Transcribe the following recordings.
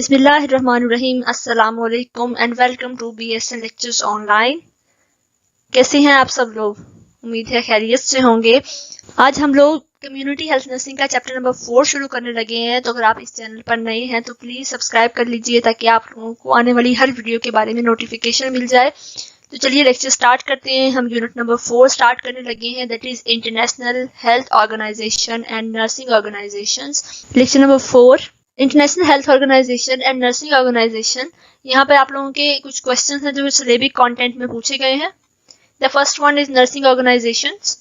बिस्मिल्लाहिर्रहमानिर्रहीम, अस्सलामु अलैकुम and welcome to BSN lectures online. कैसे हैं आप सब लोग? उम्मीद है खैरियत से होंगे। आज हम लोग कम्युनिटी हेल्थ नर्सिंग का चैप्टर नंबर 4 शुरू करने लगे हैं। तो अगर आप इस चैनल पर नए हैं तो प्लीज़ सब्सक्राइब कर लीजिए ताकि आप लोगों को आने वाली हर वीडियो के बारे में नोटिफिकेशन मिल जाए। तो चलिए लेक्चर स्टार्ट करते हैं। हम यूनिट नंबर 4 स्टार्ट करने लगे हैं, that is international health organization and nursing organizations. Lecture number 4, international health organization and nursing organization. यहाँ पे आप लोगों के कुछ क्वेश्चन हैं जो सिलेबस कंटेंट में पूछे गए हैं। The first one is nursing organizations,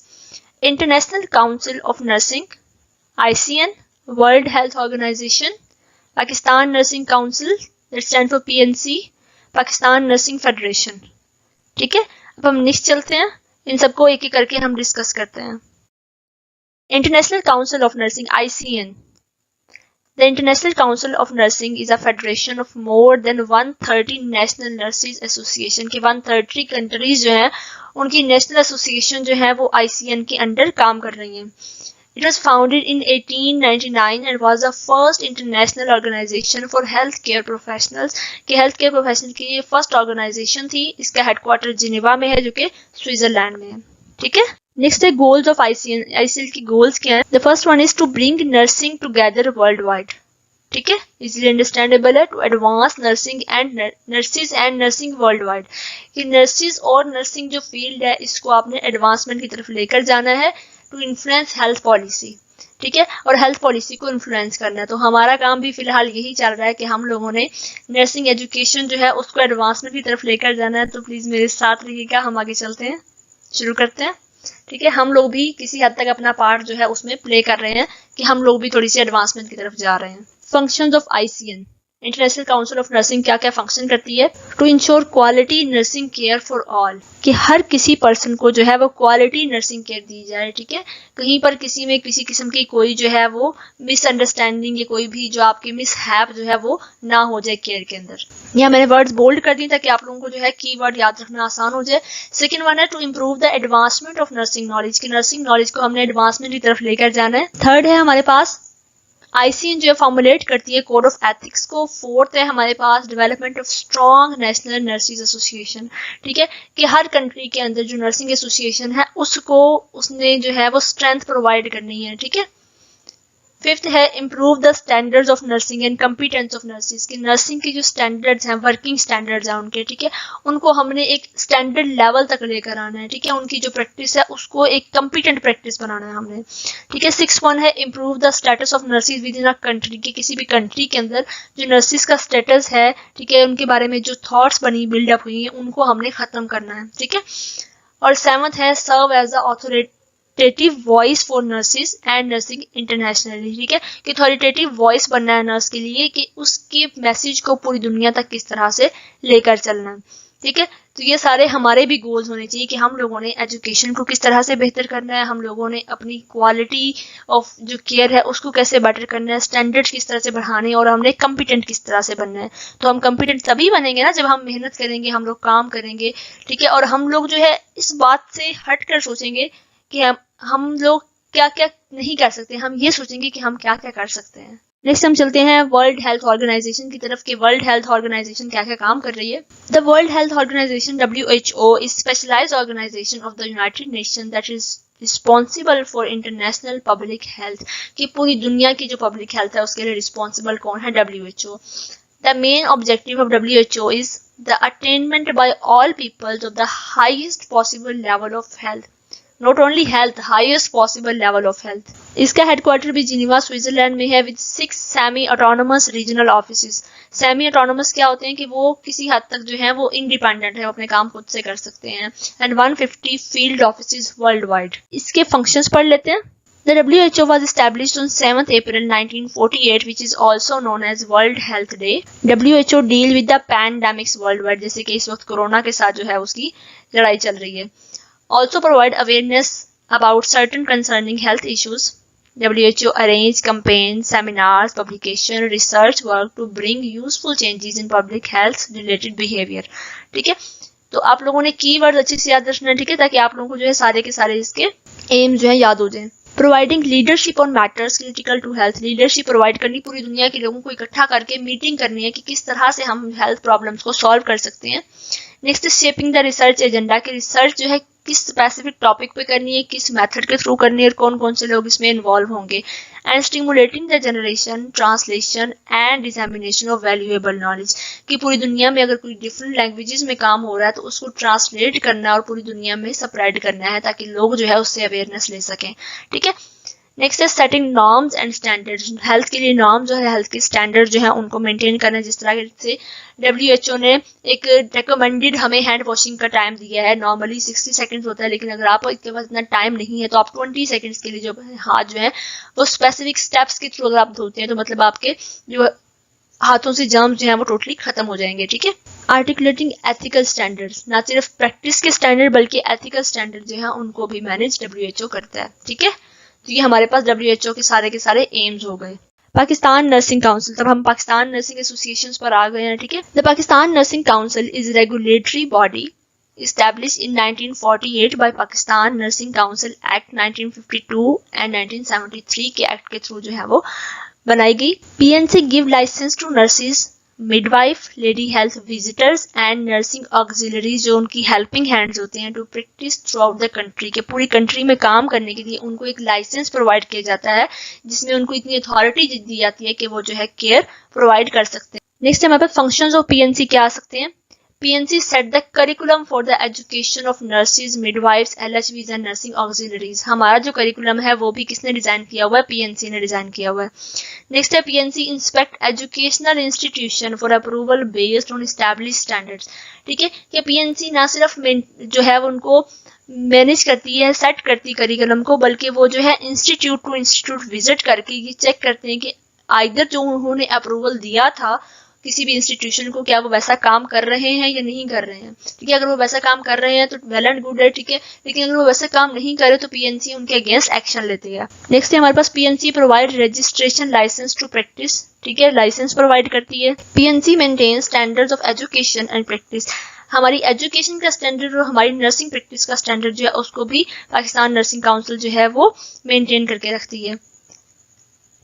international council of nursing, ICN, world health organization, Pakistan nursing council, that stand for PNC, Pakistan nursing federation. ठीक है, अब हम नेक्स्ट चलते हैं, इन सबको एक एक करके हम डिस्कस करते हैं। International council of nursing, ICN। The International Council of Nursing is a federation of more than 130 national nurses association के 130 कंट्रीज जो हैं उनकी नेशनल एसोसिएशन जो है वो ICN के अंडर काम कर रही हैं। It was founded in 1899 and was the first international organization for healthcare professionals कि healthcare professional की ये फर्स्ट ऑर्गेनाइजेशन थी। इसका हेडक्वार्टर जिनेवा में है जो कि स्विट्जरलैंड में है। ठीक है, नेक्स्ट है गोल्स ऑफ ICN। ICN की गोल्स क्या है? The first one is to bring nursing together worldwide. ठीक है, इजीली अंडरस्टैंडेबल है। To advance nursing and nurses and nursing worldwide कि नर्सिस और नर्सिंग जो फील्ड है इसको आपने एडवांसमेंट की तरफ लेकर जाना है। टू इन्फ्लुएंस हेल्थ पॉलिसी, ठीक है, और हेल्थ पॉलिसी को इन्फ्लुएंस करना है। तो हमारा काम भी फिलहाल यही चल रहा है कि हम लोगों ने नर्सिंग एजुकेशन जो है उसको एडवांसमेंट की तरफ लेकर जाना है। तो प्लीज मेरे साथ रहिएगा, हम आगे चलते हैं, शुरू करते हैं। ठीक है, हम लोग भी किसी हद तक अपना पार्ट जो है उसमें प्ले कर रहे हैं कि हम लोग भी थोड़ी सी एडवांसमेंट की तरफ जा रहे हैं। Functions of ICN, international council of nursing क्या क्या फंक्शन करती है? To ensure quality nursing care for all कि हर किसी पर्सन को जो है वो क्वालिटी नर्सिंग केयर दी जाए। ठीक है, कहीं पर किसी में किसी किस्म की कोई जो है वो मिसअंडरस्टैंडिंग या कोई भी जो आपकी मिसहैप जो है वो ना हो जाए केयर के अंदर। यहाँ मैंने वर्ड्स बोल्ड कर दिए ताकि आप लोगों को जो है की वर्ड याद रखना आसान हो जाए। सेकेंड वन है to improve the advancement of nursing knowledge कि नर्सिंग नॉलेज को हमने एडवांसमेंट की तरफ लेकर जाना है। थर्ड है हमारे पास ICN जो है फॉर्मुलेट करती है कोड ऑफ एथिक्स को। फोर्थ है हमारे पास development of strong national nursing association. ठीक है, कि हर कंट्री के अंदर जो नर्सिंग एसोसिएशन है उसको उसने जो है वो स्ट्रेंथ प्रोवाइड करनी है। ठीक है, फिफ्थ है improve the standards of nursing and competence of nurses कि नर्सिंग के जो स्टैंडर्ड्स हैं, वर्किंग स्टैंडर्ड्स हैं उनके, ठीक है, उनको हमने एक स्टैंडर्ड लेवल तक लेकर आना है। ठीक है, उनकी जो प्रैक्टिस है उसको एक कॉम्पिटेंट प्रैक्टिस बनाना है हमने। ठीक है, सिक्स वन है improve the status of nurses with in a country कि किसी भी कंट्री के अंदर जो नर्सिस का स्टेटस है, ठीक है, उनके बारे में जो थॉट्स बनी बिल्डअप हुई हैं उनको हमने खत्म करना है। ठीक है, और सेवंथ है serve as the authoritative voice for nurses and nursing internationally. ठीक है, कि अथॉरिटेटिव वॉइस बनना है नर्स के लिए कि उसके मैसेज को पूरी दुनिया तक किस तरह से लेकर चलना है। ठीक है, तो ये सारे हमारे भी गोल्स होने चाहिए कि हम लोगों ने एजुकेशन को किस तरह से बेहतर करना है, हम लोगों ने अपनी क्वालिटी ऑफ जो केयर है उसको कैसे बेटर करना है, स्टैंडर्ड्स किस तरह से बढ़ाने, और हमने कॉम्पिटेंट किस तरह से बनना है। तो हम कॉम्पिटेंट तभी बनेंगे ना जब हम मेहनत करेंगे, हम लोग काम करेंगे। ठीक है, और हम लोग जो है इस बात से हट कर सोचेंगे कि हम लोग क्या क्या नहीं कर सकते, हम ये सोचेंगे कि हम क्या क्या कर सकते हैं। नेक्स्ट हम चलते हैं वर्ल्ड हेल्थ ऑर्गेनाइजेशन की तरफ कि वर्ल्ड हेल्थ ऑर्गेनाइजेशन क्या क्या काम कर रही है। The world health organization WHO is specialized organization of the united nation that is responsible for international public health कि पूरी दुनिया की जो पब्लिक हेल्थ है उसके लिए रिस्पॉन्सिबल कौन है? WHO। The main objective of WHO is the attainment by all peoples of the highest possible level of health, not only health, highest possible level of health. इसका हेडक्वार्टर भी Geneva Switzerland में है with 6 semi autonomous regional offices. Semi autonomous क्या होते हैं कि वो किसी हद तक जो है वो इंडिपेंडेंट है, अपने काम खुद से कर सकते हैं। And 150 field offices world wide. इसके फंक्शंस पढ़ लेते हैं। The WHO was established on 7th April 1948, which is also known as World Health Day. WHO deal with the pandemics worldwide, जैसे कि इस वक्त कोरोना के साथ जो है उसकी लड़ाई चल रही है। Also provide awareness about certain concerning health issues. WHO arrange campaigns, seminars, publication, research work to bring useful changes in public health related behavior. ठीक है, तो आप लोगों ने कीवर्ड अच्छे से याद रखना है। ठीक है, ताकि आप लोगों को जो है सारे के सारे इसके एम जो है याद हो जाए। Providing leadership on matters critical to health, leadership provide करनी, पूरी दुनिया के लोगों को इकट्ठा करके मीटिंग करनी है कि किस तरह से हम हेल्थ प्रॉब्लम्स को सॉल्व कर सकते हैं। Next shaping the research agenda, कि रिसर्च जो है किस स्पेसिफिक टॉपिक पे करनी है, किस मेथड के थ्रू करनी है और कौन कौन से लोग इसमें इन्वॉल्व होंगे। And stimulating the generation, translation and dissemination of valuable knowledge, कि पूरी दुनिया में अगर कोई डिफरेंट लैंग्वेजेस में काम हो रहा है तो उसको ट्रांसलेट करना है और पूरी दुनिया में स्प्रेड करना है ताकि लोग जो है उससे अवेयरनेस ले सकें। ठीक है। नेक्स्ट है setting norms and standards, health के लिए नॉर्म जो है, हेल्थ के स्टैंडर्ड जो है उनको मेंटेन करना। जिस तरह से WHO ने एक रिकमेंडेड हमें हैंड वॉशिंग का टाइम दिया है, नॉर्मली 60 सेकंड्स होता है, लेकिन अगर आपके पास इतना टाइम नहीं है तो आप 20 सेकंड्स के लिए जो हाथ जो है वो स्पेसिफिक स्टेप्स के थ्रू अगर आप धोते हैं तो मतलब आपके जो हाथों से जर्म्स जो है वो टोटली खत्म हो जाएंगे। ठीक है। आर्टिकुलेटिंग एथिकल स्टैंडर्ड्स, ना सिर्फ प्रैक्टिस के स्टैंडर्ड बल्कि एथिकल स्टैंडर्ड जो है उनको भी मैनेज WHO करता है। ठीक है। तो ये हमारे पास WHO के सारे एम्स हो गए। पाकिस्तान नर्सिंग काउंसिल, तब हम पाकिस्तान नर्सिंग एसोसिएशंस पर आ गए हैं। ठीक है। The Pakistan nursing council is regulatory body established in 1948 by Pakistan Nursing Council Act 1952 and 1973 के एक्ट के थ्रू जो है वो बनाई गई। PNC give license to nurses, midwife, lady health visitors and nursing auxiliaries, जो उनकी हेल्पिंग हैंड्स होते हैं, to practice throughout the country, के पूरी कंट्री में काम करने के लिए उनको एक लाइसेंस प्रोवाइड किया जाता है जिसमें उनको इतनी अथॉरिटी दी जाती है कि वो जो है केयर प्रोवाइड कर सकते हैं। नेक्स्ट हमारे पास फंक्शंस ऑफ PNC क्या आ सकते हैं। PNC set the curriculum for the education of nurses, midwives, LHVs and nursing auxiliaries। हमारा जो करिकुलम है वो भी किसने डिजाइन किया हुआ है, PNC ने डिजाइन किया हुआ है। नेक्स्ट है PNC inspect educational institution for approval based on establish standards. ठीक है, कि PNC ना सिर्फ जो है उनको मैनेज करती है, सेट करती करिकुलम को, बल्कि वो जो है इंस्टीट्यूट टू इंस्टीट्यूट विजिट करके ये चेक करते हैं कि आइदर जो उन्होंने अप्रूवल दिया था किसी भी इंस्टीट्यूशन को, क्या वो वैसा काम कर रहे हैं या नहीं कर रहे हैं। ठीक है। अगर वो वैसा काम कर रहे हैं तो वेल एंड गुड है। ठीक है। लेकिन अगर वो वैसा काम नहीं करे तो PNC उनके अगेंस्ट एक्शन लेती है। नेक्स्ट है हमारे पास PNC provide registration license to practice. ठीक है, लाइसेंस प्रोवाइड करती है। PNC maintain standards of education and practice, हमारी एजुकेशन का स्टैंडर्ड और हमारी नर्सिंग प्रैक्टिस का स्टैंडर्ड जो है उसको भी पाकिस्तान नर्सिंग काउंसिल जो है वो मेंटेन करके रखती है।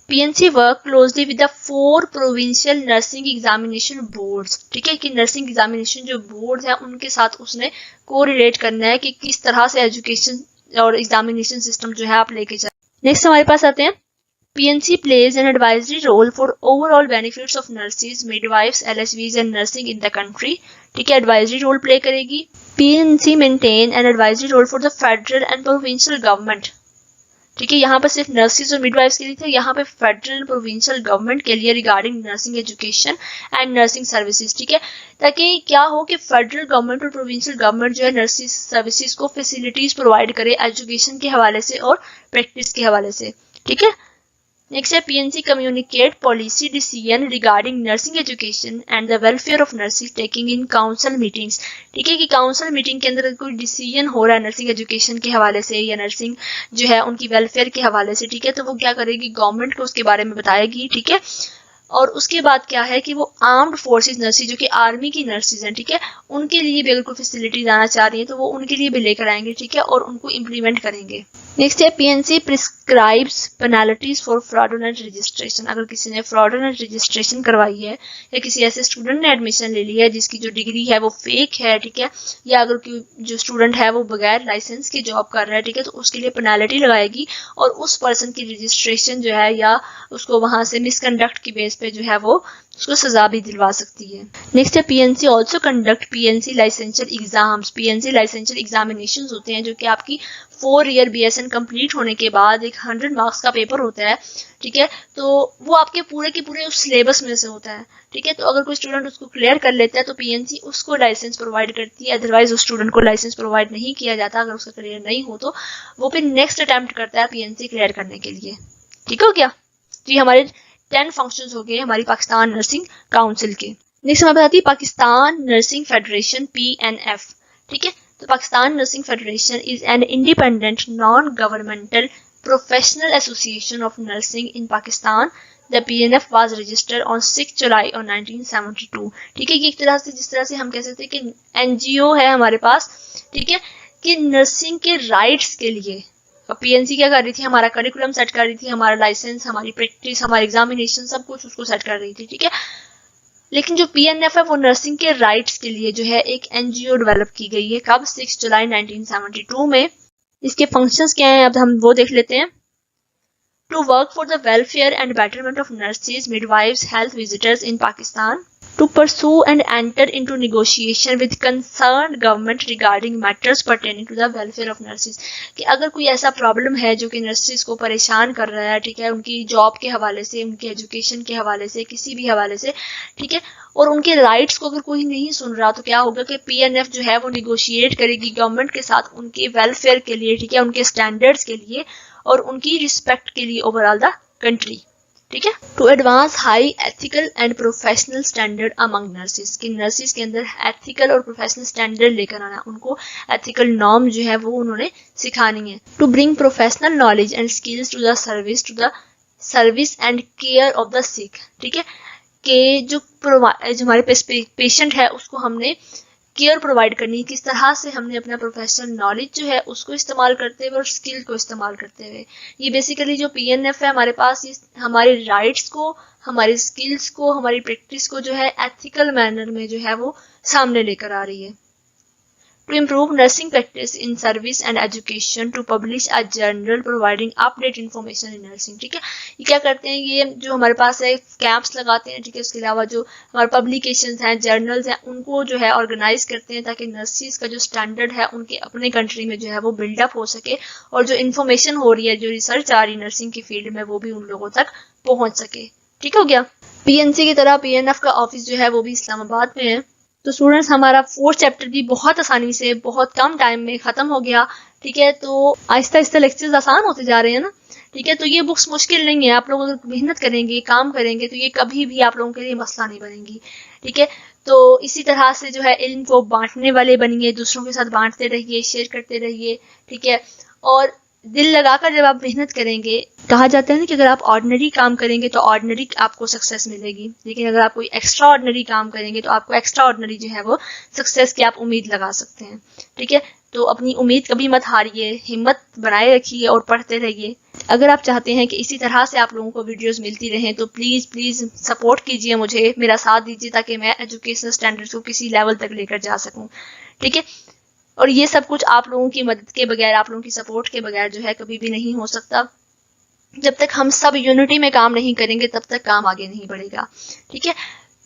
PNC work closely with the 4 provincial nursing examination boards. ठीक है, कि नर्सिंग एग्जामिनेशन जो बोर्ड है उनके साथ उसने कोरिलेट करना है कि किस तरह से एजुकेशन और एग्जामिनेशन सिस्टम जो है आप लेके जाए। नेक्स्ट हमारे पास आते हैं PNC plays an advisory role for overall benefits of nurses, midwives, LHVs and nursing in the country। ठीक है, एडवाइजरी रोल प्ले करेगी। PNC maintain an advisory role for the federal and provincial government। ठीक है, यहाँ पर सिर्फ nurses और midwives के लिए थे, यहाँ पे फेडरल प्रोविंशियल गवर्नमेंट के लिए regarding nursing education and nursing services. ठीक है, ताकि क्या हो कि फेडरल गवर्नमेंट और प्रोविंशियल गवर्नमेंट जो है नर्सिंग सर्विसेज को फैसिलिटीज प्रोवाइड करे एजुकेशन के हवाले से और प्रैक्टिस के हवाले से। ठीक है। नेक्स्ट है PNC communicate policy decision regarding nursing education and the welfare of nursing taking in council meetings. ठीक है, कि काउंसिल मीटिंग के अंदर कोई डिसीजन हो रहा है नर्सिंग एजुकेशन के हवाले से या नर्सिंग जो है उनकी वेलफेयर के हवाले से, ठीक है, तो वो क्या करेगी, गवर्नमेंट को उसके बारे में बताएगी। ठीक है, और उसके बाद क्या है कि वो आर्म्ड फोर्सेस नर्सेज जो कि आर्मी की नर्सेज हैं, ठीक है, उनके लिए भी अगर कोई फैसिलिटीज आना चाह रही है तो वो उनके लिए भी लेकर आएंगे। ठीक है, और उनको इम्प्लीमेंट करेंगे। नेक्स्ट है PNC prescribes penalties for fraudulent registration. अगर किसी ने फ्रॉडुलेंट रजिस्ट्रेशन करवाई है या किसी ऐसे स्टूडेंट ने एडमिशन ले लिया है जिसकी जो डिग्री है वो फेक है, ठीक है, या अगर जो स्टूडेंट है वो बगैर लाइसेंस की जॉब कर रहा है, ठीक है, तो उसके लिए पेनाल्टी लगाएगी और उस पर्सन की रजिस्ट्रेशन जो है या उसको वहां से मिसकंडक्ट की बेस पे जो है वो उसको सजा भी दिलवा सकती है। नेक्स्ट है PNC also conduct PNC licensure exams. PNC licensure examinations होते हैं जो कि आपकी 4 ईयर BSN कंप्लीट होने के बाद एक 100 मार्क्स का पेपर होता है। ठीक है, तो वो आपके पूरे के पूरे उस सिलेबस में से होता है। ठीक है, तो अगर कोई स्टूडेंट उसको क्लियर कर लेता है तो PNC उसको लाइसेंस प्रोवाइड करती है, अदरवाइज उस स्टूडेंट को लाइसेंस प्रोवाइड नहीं किया जाता। अगर उसका क्लियर नहीं हो तो वो फिर नेक्स्ट अटेम्प्ट करता है PNC क्लियर करने के लिए। ठीक हो गया, तो ये हमारे 10 फंक्शंस हो गए हमारी पाकिस्तान नर्सिंग काउंसिल के। नेक्स्ट हमारे पास आती है पाकिस्तान नर्सिंग फेडरेशन PNF। ठीक है, तो Pakistan nursing federation is an independent non governmental professional association of nursing in Pakistan. The PNF was registered on 6 जुलाई 1972। ठीक है, ये एक तरह से जिस तरह से हम कह सकते हैं कि NGO है हमारे पास, ठीक है, कि नर्सिंग के राइट्स के लिए पीएनसी क्या कर रही थी, हमारा करिकुलम सेट कर रही थी, हमारा लाइसेंस, हमारी प्रैक्टिस, हमारी एग्जामिनेशन, सब कुछ उसको सेट कर रही थी, ठीक है। लेकिन जो पीएनएफ है वो नर्सिंग के राइट्स के लिए जो है एक एनजीओ डेवलप की गई है। कब? 6 जुलाई 1972 में। इसके फंक्शंस क्या हैं अब हम वो देख लेते हैं। To work for the welfare and betterment of nurses, midwives, health visitors in Pakistan. To pursue and enter into negotiation with concerned government regarding matters pertaining to the welfare of nurses. कि अगर कोई ऐसा problem है जो कि nurses को परेशान कर रहा है, ठीक है, उनकी जॉब के हवाले से, उनकी एजुकेशन के हवाले से, किसी भी हवाले से, ठीक है, और उनके राइट्स को अगर कोई नहीं सुन रहा तो क्या होगा कि पीएनएफ जो है वो निगोशिएट करेगी गवर्नमेंट के साथ उनके वेलफेयर के लिए, ठीक है, उनके स्टैंडर्ड्स के लिए और उनकी रिस्पेक्ट के लिए ओवरऑल द कंट्री, ठीक है। To advance high ethical and professional standard among nurses, कि नर्सिस के अंदर एथिकल और प्रोफेशनल स्टैंडर्ड लेकर आना, उनको एथिकल नॉर्म जो है वो उन्होंने सिखानी है। To bring professional knowledge and skills to the service and care of the sick, ठीक है, कि जो हमारे पेशेंट है उसको हमने केयर प्रोवाइड करनी है, किस तरह से हमने अपना प्रोफेशनल नॉलेज जो है उसको इस्तेमाल करते हुए और स्किल को इस्तेमाल करते हुए। ये बेसिकली जो पीएनएफ है हमारे पास हमारे राइट्स को, हमारी स्किल्स को, हमारी प्रैक्टिस को जो है एथिकल मैनर में जो है वो सामने लेकर आ रही है। To improve nursing practice in service and education, to publish a journal providing update information in nursing, ठीक है। ये क्या करते हैं, ये जो हमारे पास है कैंप्स लगाते हैं, ठीक है, उसके अलावा जो हमारे पब्लिकेशंस हैं, जर्नल्स हैं, उनको जो है ऑर्गेनाइज करते हैं ताकि नर्सिस का जो स्टैंडर्ड है उनके अपने कंट्री में जो है वो बिल्डअप हो सके और जो इन्फॉर्मेशन हो रही है, जो रिसर्च आ रही है नर्सिंग की फील्ड में, वो भी उन लोगों तक पहुंच सके, ठीक हो गया। पीएनसी की तरह पीएनएफ का ऑफिस जो है वो भी इस्लामाबाद में है। तो स्टूडेंट्स हमारा 4th चैप्टर भी बहुत आसानी से बहुत कम टाइम में खत्म हो गया, ठीक है। तो आहिस्ता आहिस्ता लेक्चर्स आसान होते जा रहे हैं ना, ठीक है। तो ये बुक्स मुश्किल नहीं है, आप लोग अगर मेहनत करेंगे, काम करेंगे तो ये कभी भी आप लोगों के लिए मसला नहीं बनेगी, ठीक है। तो इसी तरह से जो है इल्म को बांटने वाले बनिए, दूसरों के साथ बांटते रहिए, शेयर करते रहिए, ठीक है। और दिल लगाकर जब आप मेहनत करेंगे, कहा जाता है ना कि अगर आप ऑर्डिनरी काम करेंगे तो ऑर्डिनरी आपको सक्सेस मिलेगी, लेकिन अगर आप कोई एक्स्ट्रा ऑर्डिनरी काम करेंगे तो आपको एक्स्ट्रा ऑर्डिनरी जो है वो सक्सेस की आप उम्मीद लगा सकते हैं, ठीक है। तो अपनी उम्मीद कभी मत हारिए, हिम्मत बनाए रखिए और पढ़ते रहिए। अगर आप चाहते हैं कि इसी तरह से आप लोगों को वीडियोस मिलती रहें तो प्लीज़ सपोर्ट कीजिए मुझे, मेरा साथ दीजिए ताकि मैं एजुकेशनल स्टैंडर्ड्स को किसी लेवल तक लेकर जा सकूं, ठीक है। और ये सब कुछ आप लोगों की मदद के बगैर, आप लोगों की सपोर्ट के बगैर जो है कभी भी नहीं हो सकता। जब तक हम सब यूनिटी में काम नहीं करेंगे तब तक काम आगे नहीं बढ़ेगा, ठीक है।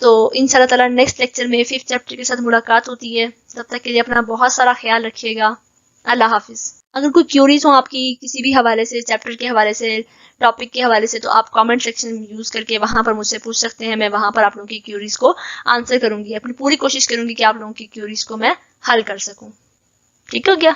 तो इंशाल्लाह ताला नेक्स्ट लेक्चर में 5th चैप्टर के साथ मुलाकात होती है। तब तक के लिए अपना बहुत सारा ख्याल रखिएगा। अल्लाह हाफिज। अगर कोई क्यूरीज हो आपकी किसी भी हवाले से, चैप्टर के हवाले से, टॉपिक के हवाले से, तो आप कमेंट सेक्शन में यूज करके वहां पर मुझसे पूछ सकते हैं। मैं वहां पर आप लोगों की क्यूरीज को आंसर करूंगी, अपनी पूरी कोशिश करूंगी कि आप लोगों की क्यूरीज को मैं हल कर सकूं। ठीक हो गया।